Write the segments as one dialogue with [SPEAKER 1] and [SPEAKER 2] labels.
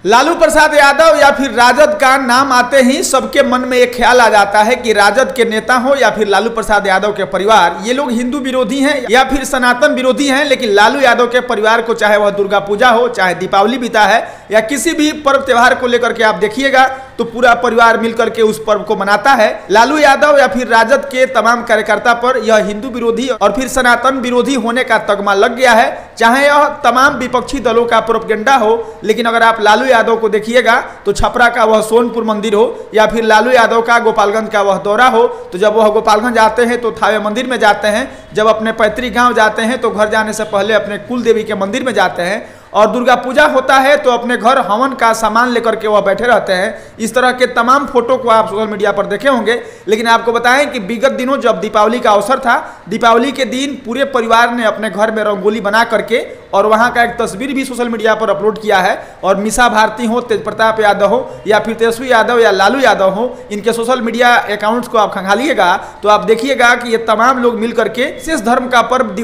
[SPEAKER 1] लालू प्रसाद यादव या फिर राजद का नाम आते ही सबके मन में एक ख्याल आ जाता है कि राजद के नेता हो या फिर लालू प्रसाद यादव के परिवार, ये लोग हिंदू विरोधी हैं या फिर सनातन विरोधी हैं। लेकिन लालू यादव के परिवार को, चाहे वह दुर्गा पूजा हो, चाहे दीपावली बीता है या किसी भी पर्व त्योहार को लेकर के आप देखिएगा तो पूरा परिवार मिलकर के उस पर्व को मनाता है। लालू यादव या फिर राजद के तमाम कार्यकर्ता पर यह हिंदू विरोधी और फिर सनातन विरोधी होने का तगमा लग गया है, चाहे यह तमाम विपक्षी दलों का प्रोपगेंडा हो। लेकिन अगर आप लालू यादव को देखिएगा तो छपरा का वह सोनपुर मंदिर हो या फिर लालू यादव का गोपालगंज का वह दौरा हो, तो जब वह गोपालगंज आते हैं तो थावे मंदिर में जाते हैं, जब अपने पैतृक गांव जाते हैं तो घर जाने से पहले अपने कुल देवी के मंदिर में जाते हैं, और दुर्गा पूजा होता है तो अपने घर हवन का सामान लेकर के वह बैठे रहते हैं। इस तरह के तमाम फोटो को आप सोशल मीडिया पर देखे होंगे। लेकिन आपको बताएं कि विगत दिनों जब दीपावली का अवसर था, दीपावली के दिन पूरे परिवार ने अपने घर में रंगोली बना करके और वहां का एक तस्वीर भी सोशल मीडिया पर अपलोड किया है। और मीसा भारती हो, तेज प्रताप यादव हो या फिर तेजस्वी यादव या लालू यादव हो, इनके सोशल मीडिया अकाउंट्स को आप खंगालिएगा तो आप देखिएगा कि ये तमाम लोग मिल करके विशेष धर्म का पर्व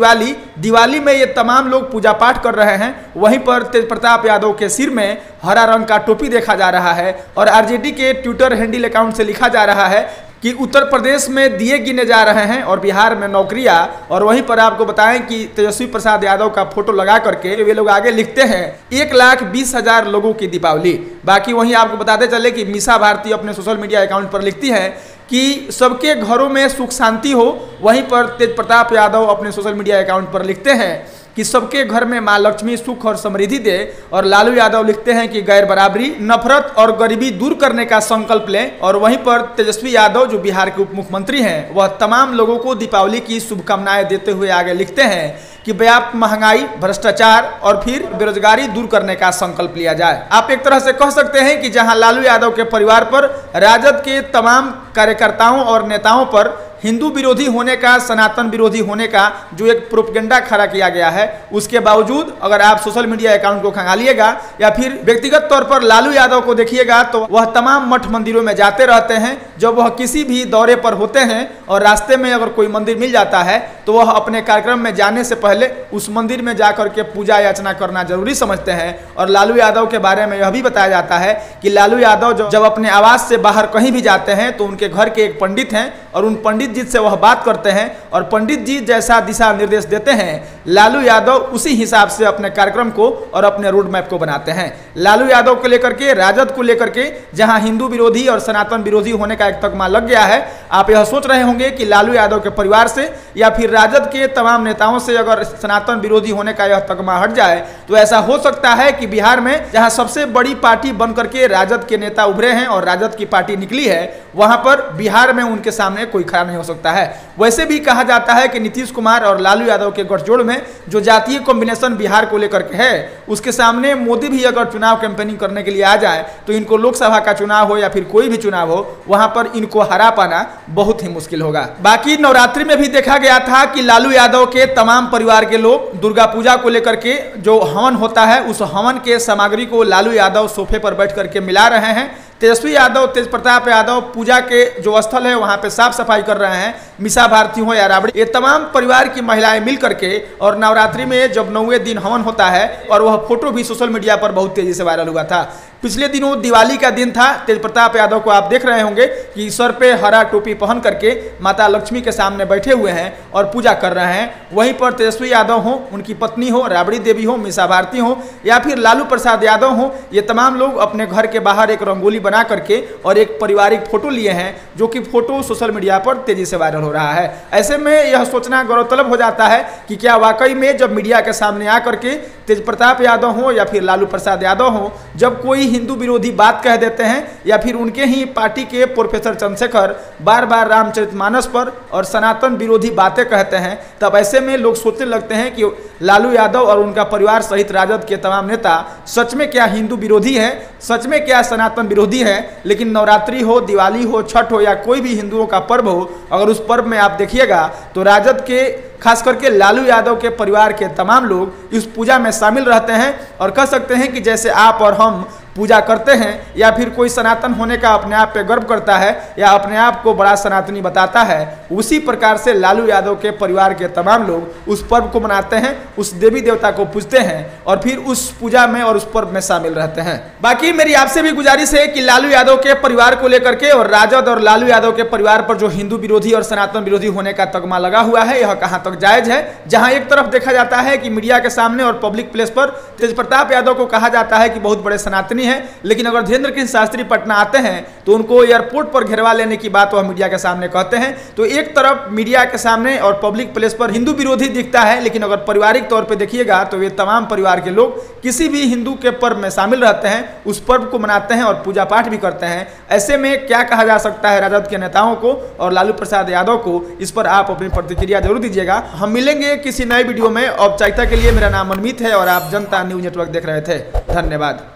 [SPEAKER 1] दिवाली में ये तमाम लोग पूजा पाठ कर रहे हैं। वहीं पर तेज प्रताप यादव के सिर में हरा रंग का टोपी देखा जा रहा है और आरजेडी के ट्विटर हैंडल अकाउंट से लिखा जा रहा है कि उत्तर प्रदेश में दिए गिने जा रहे हैं और बिहार में नौकरियां। और वहीं पर आपको बताएं कि तेजस्वी प्रसाद यादव का फोटो लगा करके वे लोग आगे लिखते हैं 1,20,000 लोगों की दीपावली। बाकी वहीं आपको बताते चले कि मीसा भारती अपने सोशल मीडिया अकाउंट पर लिखती है कि सबके घरों में सुख शांति हो। वहीं पर तेज प्रताप यादव अपने सोशल मीडिया अकाउंट पर लिखते हैं कि सबके घर में मां लक्ष्मी सुख और समृद्धि दे। और लालू यादव लिखते हैं कि गैर बराबरी, नफरत और गरीबी दूर करने का संकल्प लें। और वहीं पर तेजस्वी यादव जो बिहार के उप मुख्यमंत्री हैं, वह तमाम लोगों को दीपावली की शुभकामनाएं देते हुए आगे लिखते हैं कि व्याप्त महंगाई, भ्रष्टाचार और फिर बेरोजगारी दूर करने का संकल्प लिया जाए। आप एक तरह से कह सकते हैं कि जहां लालू यादव के परिवार पर, राजद के तमाम कार्यकर्ताओं और नेताओं पर हिंदू विरोधी होने का, सनातन विरोधी होने का जो एक प्रोपगेंडा खड़ा किया गया है, उसके बावजूद अगर आप सोशल मीडिया अकाउंट को खंगालिएगा या फिर व्यक्तिगत तौर पर लालू यादव को देखिएगा तो वह तमाम मठ मंदिरों में जाते रहते हैं। जब वह किसी भी दौरे पर होते हैं और रास्ते में अगर कोई मंदिर मिल जाता है तो वह अपने कार्यक्रम में जाने से पहले उस मंदिर में जाकर के पूजा याचना करना जरूरी समझते हैं। और लालू यादव के बारे में यह भी बताया जाता है कि लालू यादव जब अपने आवास से बाहर कहीं भी जाते हैं तो उनके घर के एक पंडित हैं और उन पंडित जी से वह बात करते हैं और पंडित जी जैसा दिशा निर्देश देते हैं, लालू यादव उसी हिसाब से अपने कार्यक्रम को और अपने रोड मैप को बनाते हैं। लालू यादव को लेकर के, राजद को लेकर के जहां हिंदू विरोधी और सनातन विरोधी होने का एक तगमा लग गया है, आप यह सोच रहे होंगे कि लालू यादव के परिवार से या फिर राजद के तमाम नेताओं से अगर सनातन विरोधी होने का यह तगमा हट जाए तो ऐसा हो सकता है कि बिहार में जहां सबसे बड़ी पार्टी बनकर के राजद के नेता उभरे हैं और राजद की पार्टी निकली है, वहां पर बिहार में उनके सामने कोई खड़ा नहीं हो सकता है। वैसे भी कहा जाता है कि नीतीश कुमार और लालू यादव के गठजोड़ में जो जातीय कॉम्बिनेशन बिहार को लेकर के है, उसके सामने मोदी भी अगर चुनाव कैंपेनिंग करने के लिए आ जाए तो इनको लोकसभा का चुनाव हो या फिर कोई भी चुनाव हो, वहां पर इनको हरा पाना बहुत ही मुश्किल होगा। बाकी नवरात्रि में भी देखा गया था कि लालू यादव के तमाम परिवार के लोग दुर्गा पूजा को लेकर के जो हवन होता है, उस हवन के सामग्री को लालू यादव सोफे पर बैठ करके मिला रहे हैं। तेजस्वी यादव, तेज प्रताप यादव पूजा के जो स्थल है वहां पे साफ सफाई कर रहे हैं। मीसा भारती हो या राबड़ी, ये तमाम परिवार की महिलाएं मिल करके, और नवरात्रि में जब 9वें दिन हवन होता है और वह फोटो भी सोशल मीडिया पर बहुत तेजी से वायरल हुआ था। पिछले दिनों दिवाली का दिन था। तेज प्रताप यादव को आप देख रहे होंगे कि सर पे हरा टोपी पहन करके माता लक्ष्मी के सामने बैठे हुए हैं और पूजा कर रहे हैं। वहीं पर तेजस्वी यादव हो, उनकी पत्नी हो, राबड़ी देवी हो, मीसा भारती हो या फिर लालू प्रसाद यादव हो, ये तमाम लोग अपने घर के बाहर एक रंगोली बना करके और एक पारिवारिक फोटो लिए हैं, जो कि फोटो सोशल मीडिया पर तेजी से वायरल हो रहा है। ऐसे में यह सोचना गौरतलब हो जाता है कि क्या वाकई में जब मीडिया के सामने आकर के तेज प्रताप यादव हो या फिर लालू प्रसाद यादव हो, जब कोई हिंदू विरोधी बात कह देते हैं या फिर उनके ही पार्टी के प्रोफेसर चंद्रशेखर बार बार रामचरितमानस पर और सनातन विरोधी बातें कहते हैं, तब ऐसे में लोग सोचने लगते हैं कि लालू यादव और उनका परिवार सहित राजद के तमाम नेता सच में क्या हिंदू विरोधी है, सच में क्या सनातन विरोधी है। लेकिन नवरात्रि हो, दिवाली हो, छठ हो या कोई भी हिंदुओं का पर्व हो, अगर उस पर्व में आप देखिएगा तो राजद के खास करके लालू यादव के परिवार के तमाम लोग इस पूजा में शामिल रहते हैं। और कह सकते हैं कि जैसे आप और हम पूजा करते हैं या फिर कोई सनातन होने का अपने आप पे गर्व करता है या अपने आप को बड़ा सनातनी बताता है, उसी प्रकार से लालू यादव के परिवार के तमाम लोग उस पर्व को मनाते हैं, उस देवी देवता को पूजते हैं और फिर उस पूजा में और उस पर्व में शामिल रहते हैं। बाकी मेरी आपसे भी गुजारिश है कि लालू यादव के परिवार को लेकर के और राजद और लालू यादव के परिवार पर जो हिंदू विरोधी और सनातन विरोधी होने का तगमा लगा हुआ है, यह कहां तक जायज है। जहां एक तरफ देखा जाता है कि मीडिया के सामने और पब्लिक प्लेस पर तेज प्रताप यादव को कहा जाता है कि बहुत बड़े सनातनी है, लेकिन अगर धीरेन्द्र कृष्ण शास्त्री पटना आते हैं तो उनको एयरपोर्ट पर घेरवा लेने की बात वह मीडिया के सामने कहते हैं। तो एक तरफ मीडिया के सामने और पब्लिक प्लेस पर हिंदू विरोधी दिखता है, लेकिन अगर पारिवारिक तौर पे देखिएगा तो वे तमाम परिवार के लोग किसी भी हिंदू के पर्व में शामिल रहते हैं, उस पर्व को मनाते हैं और पूजा पाठ भी करते हैं। ऐसे में क्या कहा जा सकता है राजद के नेताओं को और लालू प्रसाद यादव को, इस पर आप अपनी प्रतिक्रिया जरूर दीजिएगा। हम मिलेंगे किसी नए वीडियो में। औपचारिकता के लिए मेरा नाम मनमीत है और आप जनता न्यूज नेटवर्क देख रहे थे। धन्यवाद।